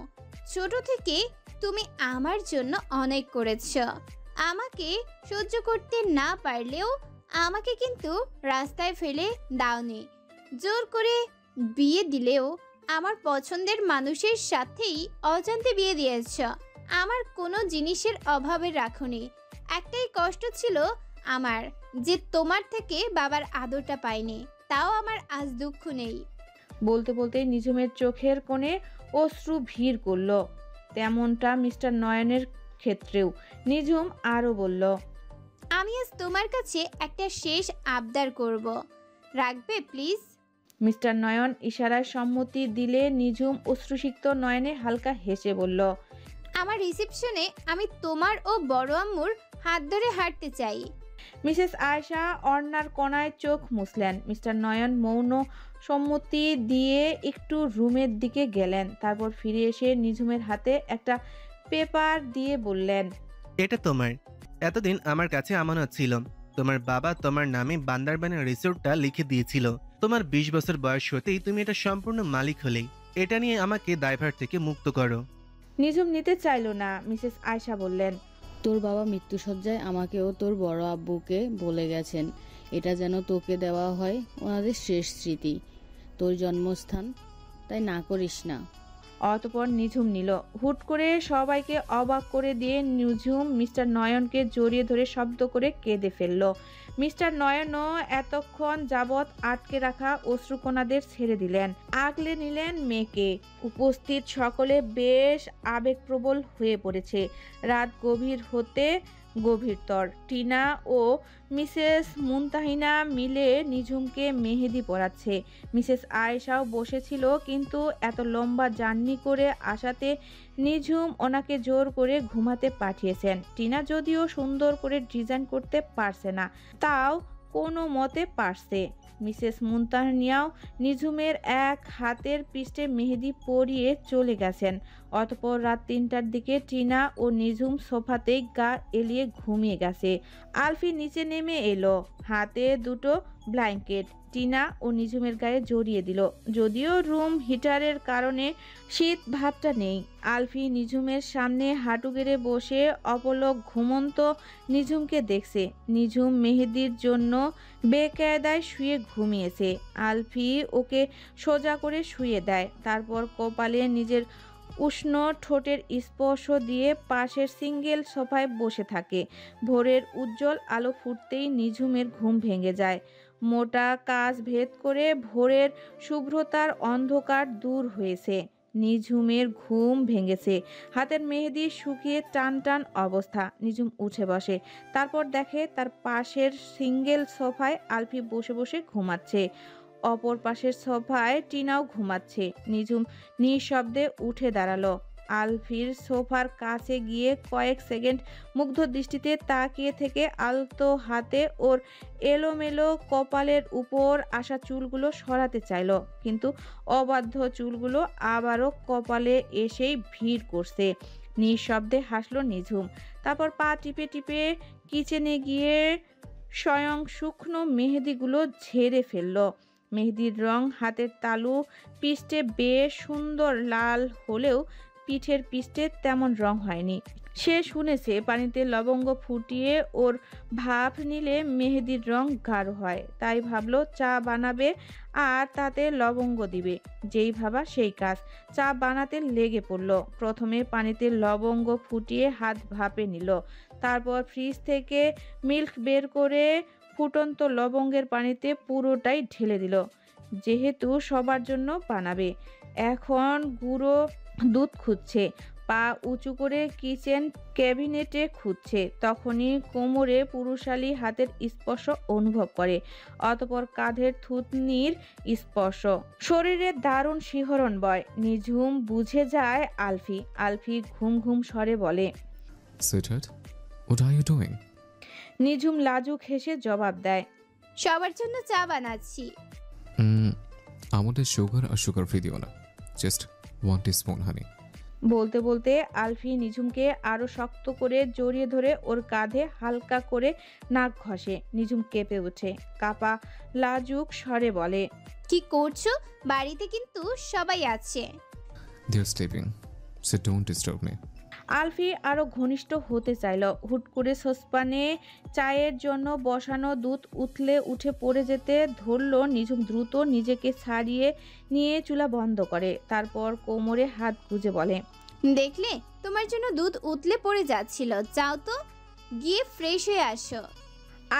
ছোট থেকে তুমি আমার জন্য অনেক করেছ। আমাকে সহ্য করতে না পারলেও আমাকে কিন্তু রাস্তায় ফেলে দাওনি। জোর করে বিয়ে দিলেও আমার পছন্দের মানুষের সাথেই অজান্তে বিয়ে দিয়েছ। আমার কোনো জিনিসের অভাবে রাখোনি। একটাই কষ্ট ছিল আমার, যে তোমার থেকে বাবার আদরটা পাইনি। তাও আমার আজ দুঃখ নেই। বলতে বলতে নিঝুমের চোখের কোণে অশ্রু ভিড় করল। তেমনটা মিস্টার নয়নের ক্ষেত্রেও। নিঝুম আরও বলল, আমি আজ তোমার কাছে একটা শেষ আবদার করব, রাখবে প্লিজ? মিস্টার নয়ন ইশারায় সম্মতি দিলে নিঝুম অশ্রুসিক্ত নয়নে হালকা হেসে বলল, আমার রিসেপশনে আমি তোমার ও বড় আম্মুর হাত ধরে হাঁটতে চাই। মিসেস আয়েশা অর্ণার কোণায় চোখ মুছলেন। মিস্টার নয়ন মৌন সম্মতি দিয়ে একটু রুমের দিকে গেলেন। তারপর ফিরে এসে নিঝুমের হাতে একটা পেপার দিয়ে বললেন, এটা তোমার। এতদিন আমার কাছে আমানত ছিল। তোমার বাবা তোমার নামে বান্দারবানের রিসোর্টটা লিখে দিয়েছিল। তোমার 20 বছর বয়স হতেই তুমি এটা সম্পূর্ণ মালিক হলেই। এটা নিয়ে আমাকে দায়ভার থেকে মুক্ত করো। নিঝুম নিতে চাইল না। মিসেস আয়েশা বললেন, তোর বাবা মৃত্যুসজ্জায় আমাকেও তোর বড় আব্বুকে বলে গেছেন এটা যেন তোকে দেওয়া হয় ওনাদের শেষ স্মৃতি, তোর জন্মস্থান, তাই না করিস না। অতঃপর নিঝুম নিল। হুট করে সবাইকে অবাক করে দিয়ে নিঝুম মিস্টার নয়নকে জড়িয়ে ধরে শব্দ করে কেঁদে ফেলল। মিস্টার নয়নও এতক্ষণ যাবৎ আটকে রাখা অশ্রুকণাদের ছেড়ে দিলেন, আগলে নিলেন মেয়েকে। উপস্থিত সকলে বেশ আবেগপ্রবল হয়ে পড়েছে। রাত গভীর হতে গভীরতর। টিনা ও মিসেস মুনতাহিনা মিলে নিঝুমকে মেহেদি পরাচ্ছে। মিসেস আয়েশাও বসেছিল, কিন্তু এত লম্বা জার্নি করে আসাতে নিঝুম ওনাকে জোর করে ঘুমাতে পাঠিয়েছেন। টিনা যদিও সুন্দর করে ডিজাইন করতে পারছে না, তাও কোনো মতে পারছে। মিসেস মুনতাহিনাও নিঝুমের এক হাতের পৃষ্ঠে মেহেদি পরিয়ে চলে গেছেন। অতঃপর রাত 3টার দিকে টিনা ও নিঝুম সোফাতেই গা এলিয়ে ঘুমিয়ে গেছে। আলফি নিচে নেমে এলো, হাতে দুটো ব্ল্যাঙ্কেট টিনা ও নিঝুমের গায়ে জড়িয়ে দিল। যদিও রুম হিটারের কারণে শীত ভাবটা নেই। আলফি নিঝুমের সামনে হাঁটু গেড়ে বসে অপলক ঘুমন্ত নিঝুমকে দেখছে। নিঝুম মেহেদির জন্য বেকায়দায় শুয়ে ঘুমিয়েছে। আলফি ওকে সোজা করে শুয়ে দেয়। তারপর কপালে নিজের উষ্ণ ঠোঁটের স্পর্শ দিয়ে পাশের সিঙ্গেল সোফায় বসে থাকে। ভোরের উজ্জ্বল আলো ফুটতেই নিঝুমের ঘুম ভেঙে যায়। মোটা কাচ ভেদ করে ভোরের শুভ্রতার অন্ধকার দূর হয়েছে। নিঝুমের ঘুম ভেঙেছে। হাতের মেহেদি শুকিয়ে টান টান অবস্থা। নিঝুম উঠে বসে। তারপর দেখে তার পাশের সিঙ্গেল সোফায় আলফি বসে বসে ঘুমাচ্ছে। অপর পাশের সোফায় টিনাও ঘুমাচ্ছে। নিঝুম নিঃশব্দে উঠে দাঁড়ালো। আলফির সোফার কাছে গিয়ে কয়েক সেকেন্ড মুগ্ধ দৃষ্টিতে তাকিয়ে থেকে আলতো হাতে ওর এলোমেলো কপালের উপর আসা চুলগুলো সরাতে চাইল, কিন্তু অবাধ্য চুলগুলো আবারও কপালে এসেই ভিড় করছে। নিঃশব্দে হাসলো নিঝুম। তারপর পা টিপে টিপে কিচেনে গিয়ে স্বয়ং শুকনো মেহেদিগুলো ঝেড়ে ফেলল। মেহেদির রং হাতের তালু পৃষ্ঠে বেশ সুন্দর লাল হলেও পিঠের পৃষ্ঠে তেমন রং হয়নি। সে শুনেছে পানিতে লবঙ্গ ফুটিয়ে ওর ভাপ নিলে মেহেদির রং গাঢ় হয়। তাই ভাবলো চা বানাবে আর তাতে লবঙ্গ দিবে। যেই ভাবা সেই কাজ। চা বানাতে লেগে পড়ল। প্রথমে পানিতে লবঙ্গ ফুটিয়ে হাত ভাপে নিল। তারপর ফ্রিজ থেকে মিল্ক বের করে ফুটন্ত লবঙ্গের পানিতে পুরোটাই ঢেলে দিল। যেহেতু সবার জন্য বানাবে, এখন গুঁড়ো দুধ খুঁজছে। পা উঁচু করে কিচেন ক্যাবিনেটে খুঁজছে। তখনই কোমরে পুরুষালী হাতের স্পর্শ অনুভব করে। অতঃপর কাঁধের থুতনির স্পর্শ। শরীরে দারুণ শিহরণ বয়। নিঝুম বুঝে যায় আলফি। আলফি ঘুম ঘুম স্বরে বলে, Sweetheart, what are you doing? নিঝুম লাজুক হেসে জবাব দেয়, সবার জন্য চা বানাচ্ছি। আমাদের সুগার আর সুগার ফ্রি দিও না, জাস্ট 1 টিস্পুন হানি। বলতে বলতে আলফি নিঝুমকে আরো শক্ত করে জড়িয়ে ধরে ওর কাঁধে হালকা করে নাক ঘষে। নিঝুম কেঁপে ওঠে, কাপা লাজুক স্বরে বলে, কি করছো? বাড়িতে কিন্তু সবাই আছে। They are sleeping, so don't disturb me. Alfie আরো ঘনিষ্ঠ হতে চাইল। হুট করে সসপ্যানে চায়ের জন্য বসানো দুধ উথলে উঠে পড়ে যেতে ধরল। নিঝুম দ্রুত নিজেকে ছাড়িয়ে নিয়ে চুলা বন্ধ করে, তারপর কোমরে হাত গুজে বলে, দেখলে তোমার জন্য দুধ উতলে পড়ে যাচ্ছিল, যাও তো গিয়ে ফ্রেশ হয়ে আসো।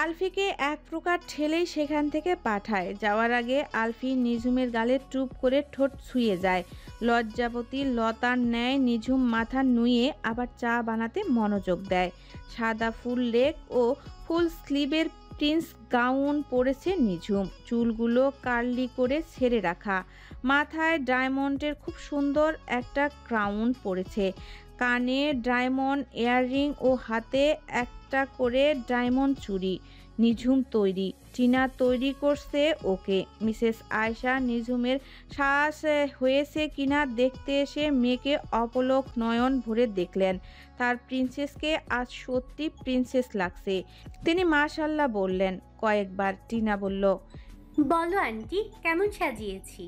আলফিকে এক প্রকার ঠেলেই সেখান থেকে পাঠায়। যাওয়ার আগে আলফি নিঝুমের গালে টুপ করে ঠোঁট ছুঁয়ে যায়। লজ্জাবতী লতার ন্যায় নিঝুম মাথা নুয়ে আবার চা বানাতে মনোযোগ দেয়। সাদা ফুল লেক ও ফুল স্লিভের প্রিন্স গাউন পরেছে নিঝুম, চুলগুলো কার্লি করে ছেড়ে রাখা, মাথায় ডায়মন্ডের খুব সুন্দর একটা ক্রাউন পরেছে, কানে ডায়মন্ড ইয়াররিং ও হাতে একটা করে ডায়মন্ড চুড়ি। নিঝুম তৈরি, টিনা তৈরি করছে ওকে। মিসেস আয়েশা নিঝুমের শ্বাস হয়েছে কিনা দেখতে এসে মেয়েকে অপলক নয়ন ভরে দেখলেন। তার প্রিন্সেসকে আজ সত্যি প্রিন্সেস লাগছে। তিনি মাশাআল্লাহ বললেন কয়েকবার। টিনা বলল, বলো আন্টি, কেমন সাজিয়েছি?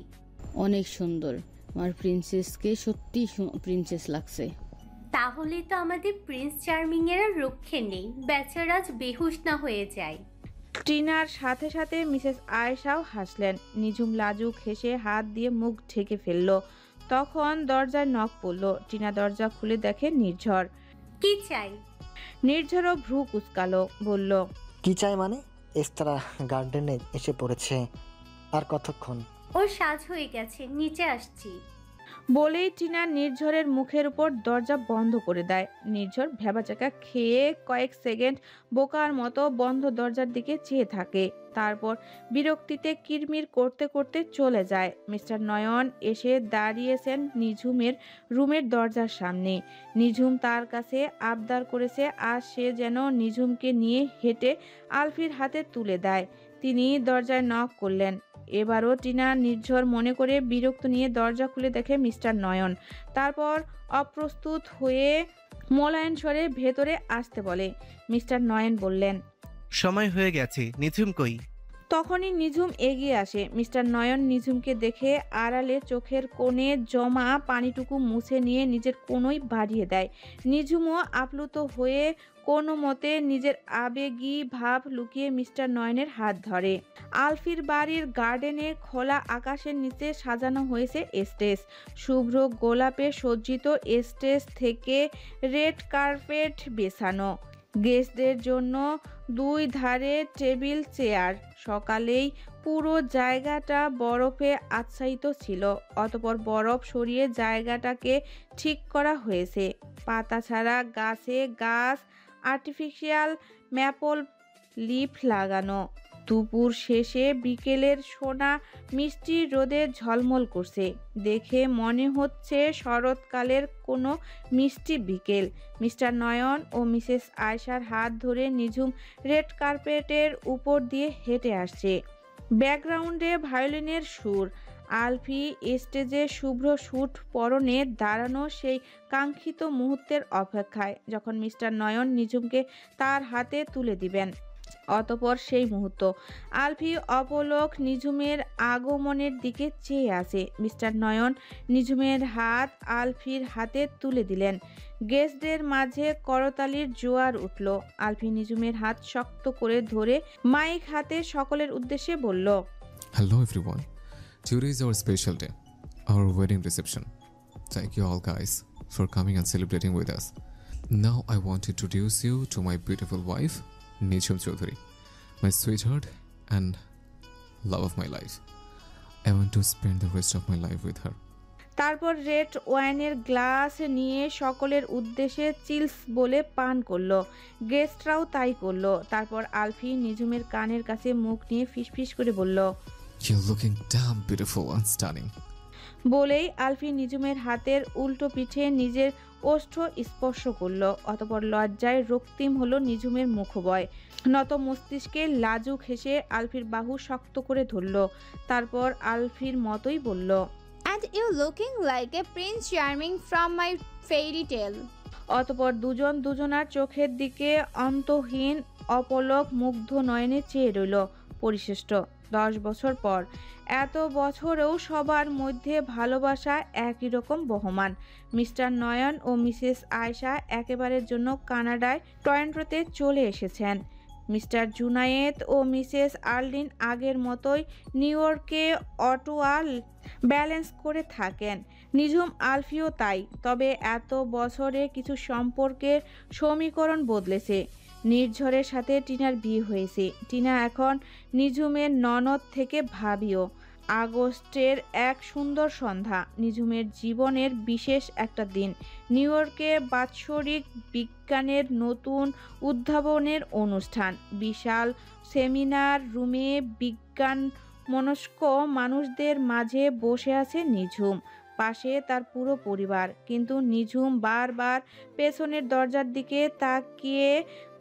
অনেক সুন্দর, আমার প্রিন্সেসকে সত্যি প্রিন্সেস লাগছে। তাহলে তো আমাদের প্রিন্স চার্মিং এর আর রক্ষে নেই, বেচারাজ বেহুশ না হয়ে যায়। টিনার সাথে সাথে মিসেস আয়েশাও হাসলেন। নিঝুম লাজুক হেসে হাত দিয়ে মুখ ঢেকে ফেলল। তখন দরজায় নক পড়ল। টিনা দরজা খুলে দেখে নির্ঝর। কি চাই? নির্ঝরও ভ্রু কুচকালো, বলল, কি চাই মানে? এস্তারা গার্ডেনে এসে পড়েছে, আর কতক্ষণ? ওর সাজ হয়ে গেছে, নিচে আসছি। বলেই টিনা নির্ঝরের মুখের উপর দরজা বন্ধ করে দেয়। নির্ঝর ভ্যাবাচাকা খেয়ে কয়েক সেকেন্ড বোকার মতো বন্ধ দরজার দিকে চেয়ে থাকে, তারপর বিরক্তিতে কিরমির করতে করতে চলে যায়। মিস্টার নয়ন এসে দাঁড়িয়েছেন নিঝুমের রুমের দরজার সামনে। নিঝুম তার কাছে আবদার করেছে আজ সে যেন নিঝুমকে নিয়ে হেঁটে আলফির হাতে তুলে দেয়। তিনি দরজায় নক করলেন। এবারও টিনা নির্ঝর মনে করে বিরক্ত নিয়ে দরজা খুলে দেখে মিস্টার নয়ন। তারপর অপ্রস্তুত হয়ে মোলায়েম স্বরে ভেতরে আসতে বলে। মিস্টার নয়ন বললেন, সময় হয়ে গেছে, নিঝুম কই? তখনই নিঝুম এগিয়ে আসে। মিস্টার নয়ন নিঝুমকে দেখে আড়ালে চোখের কোণে জমা পানিটুকু মুছে নিয়ে নিজের কোণই বাড়িয়ে দেয়। নিঝুমও আপ্লুত হয়ে কোনো মতে নিজের আবেগী ভাব লুকিয়ে মিস্টার নয়নের হাত ধরে। আলফির বাড়ির গার্ডেনে খোলা আকাশের নিচে সাজানো হয়েছে স্টেজ। শুভ্র গোলাপে সজ্জিত স্টেজ থেকে রেড কার্পেট বেছানো, গেস্টদের জন্য দুই ধারে টেবিল চেয়ার। সকালেই পুরো জায়গাটা বরফে আচ্ছাদিত ছিল। অতঃপর বরফ সরিয়ে জায়গাটাকে ঠিক করা হয়েছে। পাতা ছাড়া গাছে গাছ আর্টিফিশিয়াল ম্যাপল লিফ লাগানো। দুপুর শেষে বিকেলের সোনা মিষ্টি রোদে ঝলমল করছে। দেখে মনে হচ্ছে শরৎকালের কোনো মিষ্টি বিকেল। মিস্টার নয়ন ও মিসেস আয়েশার হাত ধরে নিঝুম রেড কার্পেটের উপর দিয়ে হেঁটে আসছে। ব্যাকগ্রাউন্ডে ভায়োলিনের সুর। আলফি স্টেজে শুভ্র স্যুট পরনে দাঁড়ানো সেই কাঙ্ক্ষিত মুহূর্তের অপেক্ষায়, যখন মিস্টার নয়ন নিঝুমকে তার হাতে তুলে দিবেন। অতঃপর সেই মুহূর্ত। আলফি অপলক নিঝুমের আগমনের দিকে চেয়ে আছে। মিস্টার নয়ন নিঝুমের হাত আলফির হাতে তুলে দিলেন। গেস্টদের মাঝে করতালির জোয়ার উঠল। আলফি নিঝুমের হাত শক্ত করে ধরে মাইক হাতে সকলের উদ্দেশ্যে বলল, hello everyone, today is our special day, our wedding reception. Thank you all guys for coming and celebrating with us. Now I want to introduce you to my beautiful wife, Nijhum Chaudhary, my sweetheart and love of my life. I want to spend the rest of my life with her. তারপর red ওয়াইনের glass নিয়ে সকলের উদ্দেশ্যে chills বলে পান করলো। গেস্টরাও তাই করলো। তারপর আলফি নিঝুমের কানের কাছে মুখ নিয়ে ফিসফিস করে বলল, You're looking damn beautiful and stunning. বলেই আলফি নিঝুমের হাতের উল্টো পিঠে নিজের ওষ্ঠ স্পর্শ করল। অতপর লজ্জায় রক্তিম হলো নিঝুমের মুখবয়। নত মস্তিষ্কে লাজুক হেসে আলফির বাহু শক্ত করে ধরল। তারপর আলফির মতোই বলল, And you looking like a Prince Charming from my fairy tale. অতপর দুজন দুজনার চোখের দিকে অন্তহীন অপলক মুগ্ধ নয়নে চেয়ে রইল। পরিশেষ্ট 10 বছর পর এত বছরেও সবার মধ্যে ভালোবাসা একই রকম বহমান। মিস্টার নয়ন ও মিসেস আয়শা একেবারের জন্য কানাডায় টরন্টোতে চলে এসেছেন। মিস্টার জুনায়েদ ও মিসেস আর্লিন আগের মতোই নিউ ইয়র্কে অটোয়াল ব্যালেন্স করে থাকেন। নিঝুম আলফিও তাই। তবে এত বছরে কিছু সম্পর্কের সমীকরণ বদলেছে। নির্ঝরের সাথে টিনার বিয়ে হয়েছে। টিনা এখন নিঝুমের ননদ থেকে ভাবিও। আগস্টের এক সুন্দর সন্ধ্যা, নিঝুমের জীবনের বিশেষ একটা দিন। নিউ ইয়র্কে বাৎসরিক বিজ্ঞানের নতুন উদ্ভাবনের অনুষ্ঠান। বিশাল সেমিনার রুমে বিজ্ঞান মনস্ক মানুষদের মাঝে বসে আছে নিঝুম, পাশে তার পুরো পরিবার। কিন্তু নিঝুম বারবার পেছনের দরজার দিকে তাকিয়ে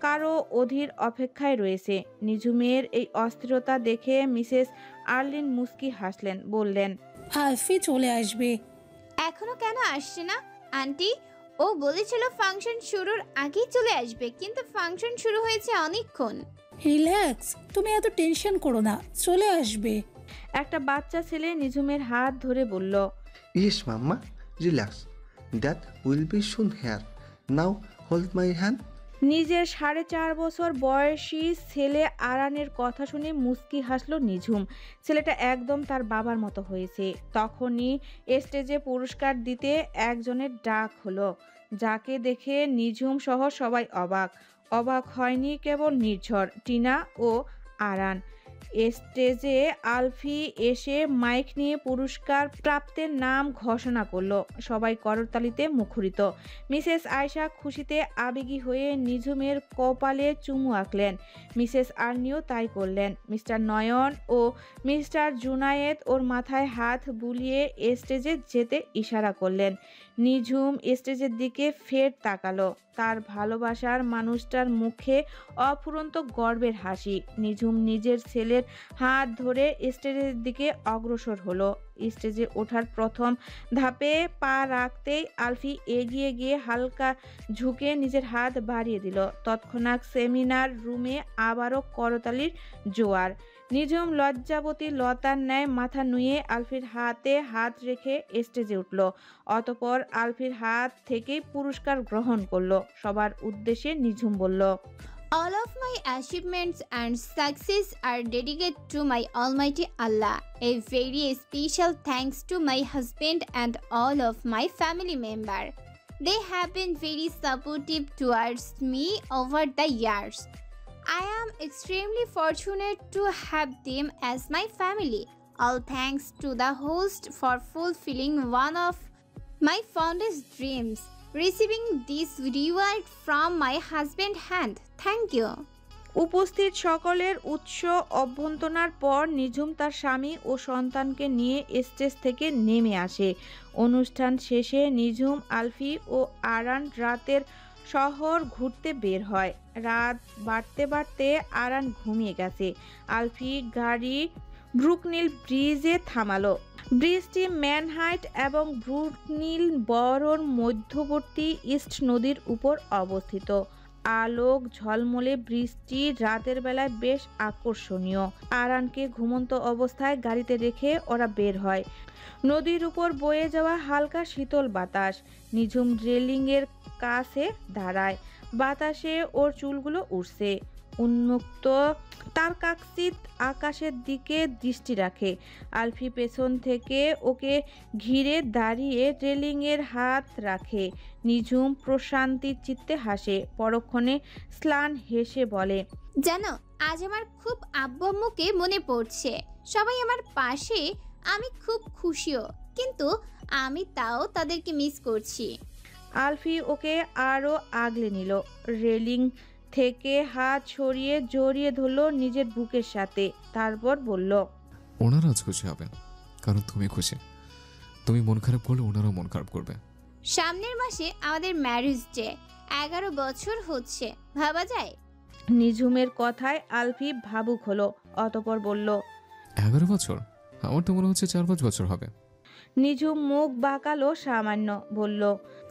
কারো অধীর অপেক্ষায় রয়েছে। নিঝুমের এই অস্থিরতা দেখে মিসেস আর্লিন মুস্কি হাসলেন, বললেন, আলফি চলে আসবে। এখনো কেন আসছে না আন্টি? ও বলেছিল ফাংশন শুরুর আগেই চলে আসবে, কিন্তু ফাংশন শুরু হয়েছে অনেকক্ষণ। রিল্যাক্স, তুমি এত টেনশন করো না, চলে আসবে। একটা বাচ্চা ছেলে নিঝুমের হাত ধরে বলল, Yes, Mama. Relax. Dad will be soon here. Now hold my hand. নিজের 4.5 বছর বয়সী ছেলে আরানের কথা শুনে মুস্কি হাসলো নিঝুম। ছেলেটা একদম তার বাবার মতো হয়েছে। তখনই স্টেজে পুরস্কার দিতে একজনের ডাক হলো, যাকে দেখে নিঝুম সহ সবাই অবাক। অবাক হয়নি কেবল নির্ঝর, টিনা ও আরান। স্টেজে আলফি এসে মাইক নিয়ে পুরস্কার প্রাপ্তের নাম ঘোষণা করলো। সবাই করতালিতে মুখরিত। মিসেস আয়শা খুশিতে আবেগী হয়ে নিঝুমের কপালে চুমু আঁকলেন। মিসেস আর্নিও তাই করলেন। মিস্টার নয়ন ও মিস্টার জুনায়েদ ওর মাথায় হাত বুলিয়ে স্টেজে যেতে ইশারা করলেন। নিঝুম স্টেজের দিকে ফের তাকালো। তার ভালোবাসার মানুষটার মুখে অফুরন্ত গর্বের হাসি। নিঝুম নিজের ছেলের হাত ধরে স্টেজের দিকে অগ্রসর হলো। স্টেজে ওঠার প্রথম ধাপে পা রাখতেই আলফি এগিয়ে গিয়ে হালকা ঝুঁকে নিজের হাত বাড়িয়ে দিল। তৎক্ষণাৎ সেমিনার রুমে আবারও করতালির জোয়ার। নিঝুম লজ্জাবতী লতার ন্যায় মাথা নুয়ে আলফির হাতে হাত রেখে স্টেজে উঠল। অতপর আলফির হাত থেকেই পুরস্কার গ্রহণ করলো। সবার উদ্দেশ্যে নিঝুম বলল, All of my achievements and success are dedicated to my Almighty Allah. A very special thanks to my husband and all of my family members. They have been very supportive towards me over the years. I am extremely fortunate to have them as my family. All thanks to the host for fulfilling one of my fondest dreams, receiving this reward from my husband's hand. Thank you. উপস্থিত সকলের উৎস অভ্যন্তনার পর নিঝুম তার স্বামী ও সন্তানকে নিয়ে stage থেকে নেমে আসে। অনুষ্ঠান শেষে নিঝুম, আলফি ও আরান রাতের শহর ঘুরতে বের হয়। রাত বাড়তে বাড়তে আরান ঘুমিয়ে গেছে। আলফি গাড়ি ব্রুকনিল ব্রিজে থামালো। ব্রিজটি ম্যানহাটন এবং ব্রুকনিল বরোর মধ্যবর্তী ইস্ট নদীর উপর অবস্থিত। আলোক ঝলমলে বৃষ্টি রাতের বেলায় বেশ আকর্ষণীয়। আরানকে ঘুমন্ত অবস্থায় গাড়িতে রেখে ওরা বের হয়। নদীর উপর বয়ে যাওয়া হালকা শীতল বাতাস। নিঝুম রেলিংয়ের কাছে দাঁড়ায়। বাতাসে ওর চুলগুলো উড়ছে। উন্মুক্ত তার কাকচিত আকাশের দিকে দৃষ্টি রাখে। আলফি পেছন থেকে ওকে ঘিরে দাঁড়িয়ে রেলিংয়ের হাত রাখে। নিঝুম প্রশান্তির চিত্তে হাসে। পরক্ষণে স্লান হেসে বলে, জানো, আজ আমার খুব আব্বু আম্মুকে মনে পড়ছে। সবাই আমার পাশে, আমি খুব খুশিও, কিন্তু আমি তাও তাদেরকে মিস করছি। আলফি ওকে আরও আগলে নিল। রেলিং থেকে হাত ছড়িয়ে জড়িয়ে ধরল নিজের বুকের সাথে। তারপর বলল, ওনারা আজ খুশি হবেন, কারণ তুমি খুশি। তুমি মন খারাপ করলে ওনারাও মন খারাপ করবে। সামনের মাসে আমাদের ম্যারেজ ডে, 11 বছর হচ্ছে, ভাবা যায়? নিঝুমের কথায় আলফি ভাবুক হলো, অতপর বলল, 11 বছর? আমার তো মনে হচ্ছে 4-5 বছর হবে। নিঝুম মুখ বাঁকালো সামান্য, বলল,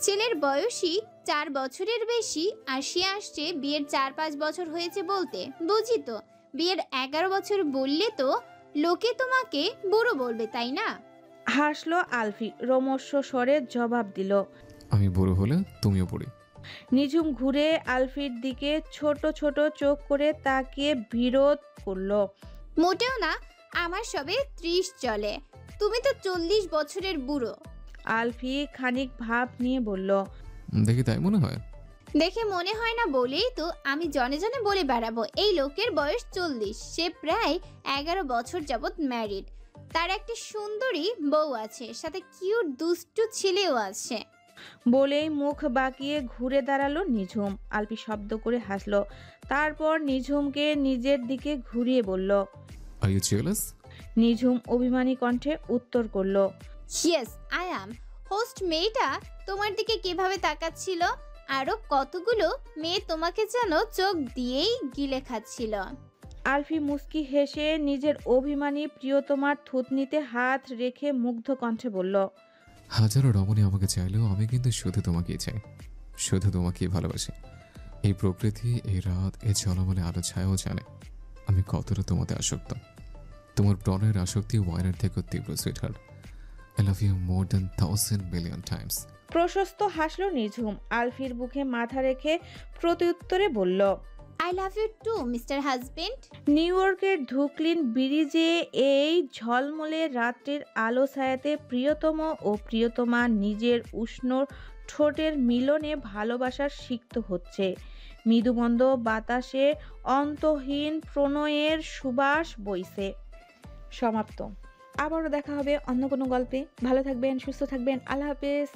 ছেলের বয়সই 4 বছরের বেশি, আর সে আসছে বিয়ের 4-5 বছর হয়েছে বলতে। বুঝি তো, বিয়ের 11 বছর বললে তো লোকে তোমাকে বুড়ো বলবে, তাই না? হাসলো আলফি, রোমস্য স্বরে জবাব দিল। আমি বুড়ো হলে তুমিও বুড়ি। নিঝুম ঘুরে আলফির দিকে ছোট ছোট চোখ করে তাকিয়ে বিরোধ করলো। মোটেও না, আমার সবে 30 চলে, তুমি তো 40 বছরের বুড়ো। আলফি খানিক ভাব নিয়ে বলল, দেখি তাই মনে হয়? দেখে মনে হয় না বলেই তো আমি জনে জনে বলে বেড়াবো এই লোকের বয়স 40, সে প্রায় 11 বছর যাবৎ ম্যারিড, তার একটি সুন্দরী বউ আছে, সাথে কিউট দুষ্টু ছেলেও আছে। বলেই মুখ বাঁকিয়ে ঘুরে দাঁড়ালো নিঝুম। আলফি শব্দ করে হাসলো, তারপর নিঝুমকে নিজের দিকে ঘুরিয়ে বলল, আর ইউ জেলাস? নিঝুম অভিমানী কণ্ঠে উত্তর করলো, ইয়েস আই অ্যাম। হোস্ট মেয়েটা তোমার দিকে কিভাবে তাকাচ্ছিল, আরো কতগুলো মেয়ে তোমাকে যেন চোখ দিয়েই গিলে খাচ্ছিল। আলফি মুস্কি হেসে নিজের অভিমানী প্রিয়তমার থুতনিতে হাত রেখে মুগ্ধ কণ্ঠে বলল, হাজারো রমণী আমাকে চাইলেও আমি কিন্তু শুধু তোমাকেই চাই, শুধু তোমাকেই ভালোবাসি। এই প্রকৃতি, এই রাত, এই ঝলমলে আলো ছায়াও জানে আমি কতটা তোমাতে আসক্ত। তোমার প্রণয়ের আসক্তি ওয়াইনের থেকেও তীব্র, sweetheart. I love you more than 1,000 million times. প্রশস্ত হাসলো নিঝুম। আলফির বুকে মাথা রেখে প্রত্যুত্তরে বলল, I love you too mister husband. New ইয়র্কের ধুকলিন ব্রিজে এই ঝলমলে রাত্রির আলো ছায়াতে প্রিয়তম ও প্রিয়তমা নিজের উষ্ণ ঠোঁটের মিলনে ভালোবাসার সিক্ত হচ্ছে। মৃদুমন্দ বাতাসে অন্তহীন প্রণয়ের সুবাস বইছে। সমাপ্ত। আবারও দেখা হবে অন্য কোনো গল্পে। ভালো থাকবেন, সুস্থ থাকবেন। আল্লাহ হাফেজ।